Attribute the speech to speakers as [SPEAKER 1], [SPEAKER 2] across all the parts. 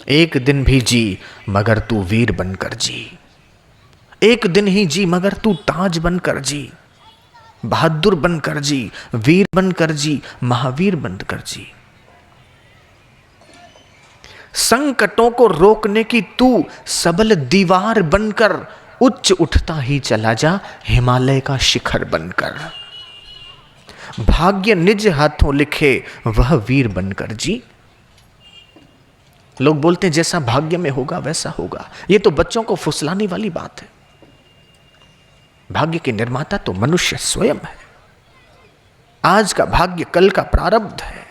[SPEAKER 1] एक दिन भी जी मगर तू वीर बनकर जी, एक दिन ही जी मगर तू ताज बनकर जी, बहादुर बनकर जी, वीर बनकर जी, महावीर बनकर जी। संकटों को रोकने की तू सबल दीवार बनकर उच्च उठता ही चला जा, हिमालय का शिखर बनकर। भाग्य निज हाथों लिखे वह वीर बनकर जी। लोग बोलते हैं जैसा भाग्य में होगा वैसा होगा, ये तो बच्चों को फुसलाने वाली बात है। भाग्य के निर्माता तो मनुष्य स्वयं है। आज का भाग्य कल का प्रारब्ध है।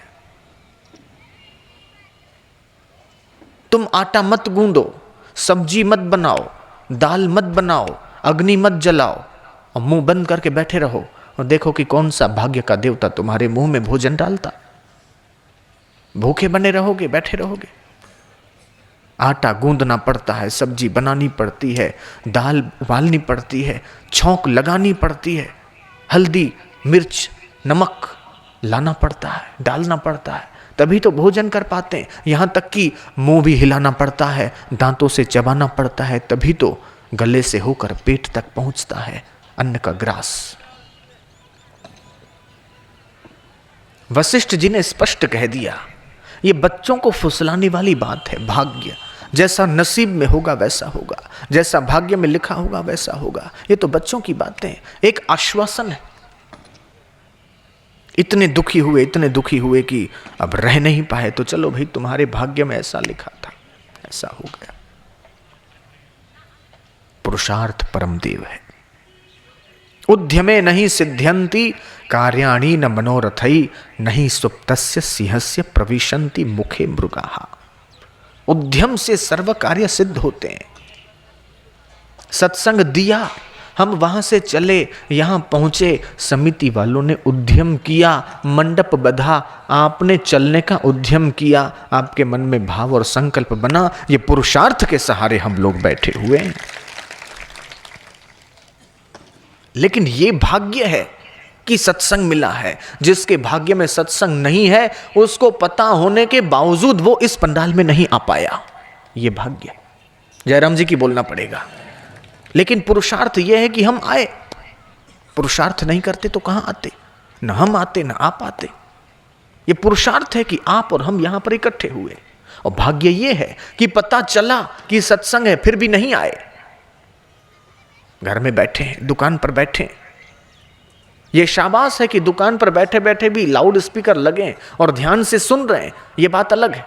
[SPEAKER 1] तुम आटा मत गूंदो, सब्जी मत बनाओ, दाल मत बनाओ, अग्नि मत जलाओ और मुंह बंद करके बैठे रहो और देखो कि कौन सा भाग्य का देवता तुम्हारे मुंह में भोजन डालता। भूखे बने रहोगे, बैठे रहोगे। आटा गूंदना पड़ता है, सब्जी बनानी पड़ती है, दाल उबालनी पड़ती है, छौंक लगानी पड़ती है, हल्दी मिर्च नमक लाना पड़ता है, डालना पड़ता है, तभी तो भोजन कर पाते हैं। यहाँ तक कि मुंह भी हिलाना पड़ता है, दांतों से चबाना पड़ता है, तभी तो गले से होकर पेट तक पहुंचता है अन्न का ग्रास। वशिष्ठ जी ने स्पष्ट कह दिया, ये बच्चों को फुसलाने वाली बात है। भाग्य जैसा नसीब में होगा वैसा होगा, जैसा भाग्य में लिखा होगा वैसा होगा, ये तो बच्चों की बातें। एक आश्वासन है। इतने दुखी हुए कि अब रह नहीं पाए, तो चलो भाई तुम्हारे भाग्य में ऐसा लिखा था, ऐसा हो गया। पुरुषार्थ परम देव है। उद्यमे नहीं सिद्ध्यंति कार्याणि न मनोरथई, नहीं सुप्तस्य सिंहस्य प्रविशन्ति मुखे मृगाः। उद्यम से सर्व कार्य सिद्ध होते हैं। सत्संग दिया, हम वहां से चले, यहां पहुंचे, समिति वालों ने उद्यम किया, मंडप बंधा, आपने चलने का उद्यम किया, आपके मन में भाव और संकल्प बना, ये पुरुषार्थ के सहारे हम लोग बैठे हुए हैं। लेकिन ये भाग्य है कि सत्संग मिला है। जिसके भाग्य में सत्संग नहीं है, उसको पता होने के बावजूद वो इस पंडाल में नहीं आ पाया। ये भाग्य जयराम जी की बोलना पड़ेगा। लेकिन पुरुषार्थ यह है कि हम आए। पुरुषार्थ नहीं करते तो कहां आते, न हम आते न आप आते। ये पुरुषार्थ है कि आप और हम यहां पर इकट्ठे हुए। और भाग्य यह है कि पता चला कि सत्संग है, फिर भी नहीं आए। घर में बैठे हैं, दुकान पर बैठे हैं। ये शाबाश है कि दुकान पर बैठे बैठे भी लाउड स्पीकर लगे और ध्यान से सुन रहे हैं, ये बात अलग है।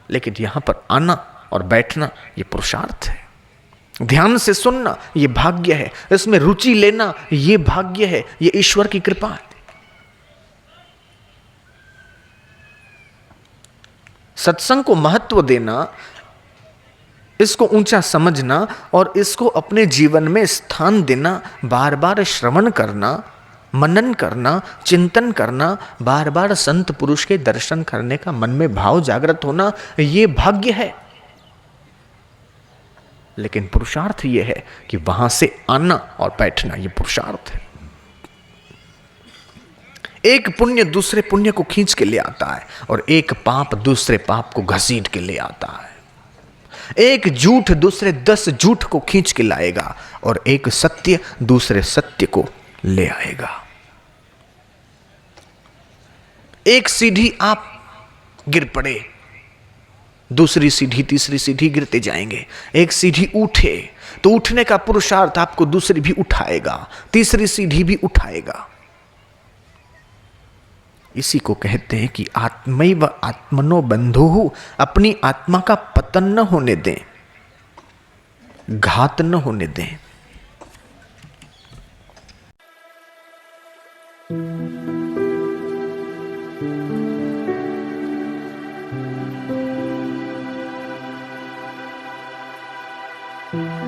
[SPEAKER 1] लेकिन यहां पर आना और बैठना ये पुरुषार्थ है। ध्यान से सुनना ये भाग्य है, इसमें रुचि लेना ये भाग्य है, ये ईश्वर की कृपा है। सत्संग को महत्व देना, इसको ऊंचा समझना और इसको अपने जीवन में स्थान देना, बार बार श्रवण करना, मनन करना, चिंतन करना, बार बार संत पुरुष के दर्शन करने का मन में भाव जागृत होना, ये भाग्य है। लेकिन पुरुषार्थ यह है कि वहां से आना और बैठना, यह पुरुषार्थ है। एक पुण्य दूसरे पुण्य को खींच के ले आता है और एक पाप दूसरे पाप को घसीट के ले आता है। एक झूठ दूसरे 10 झूठ को खींच के लाएगा और एक सत्य दूसरे सत्य को ले आएगा। एक सीढ़ी आप गिर पड़े, दूसरी सीढ़ी तीसरी सीढ़ी गिरते जाएंगे। एक सीढ़ी उठे तो उठने का पुरुषार्थ आपको दूसरी भी उठाएगा, तीसरी सीढ़ी भी उठाएगा। इसी को कहते हैं कि आत्मैव आत्मनो बंधुः, अपनी आत्मा का पतन न होने दें, घात न होने दें।
[SPEAKER 2] Thank you.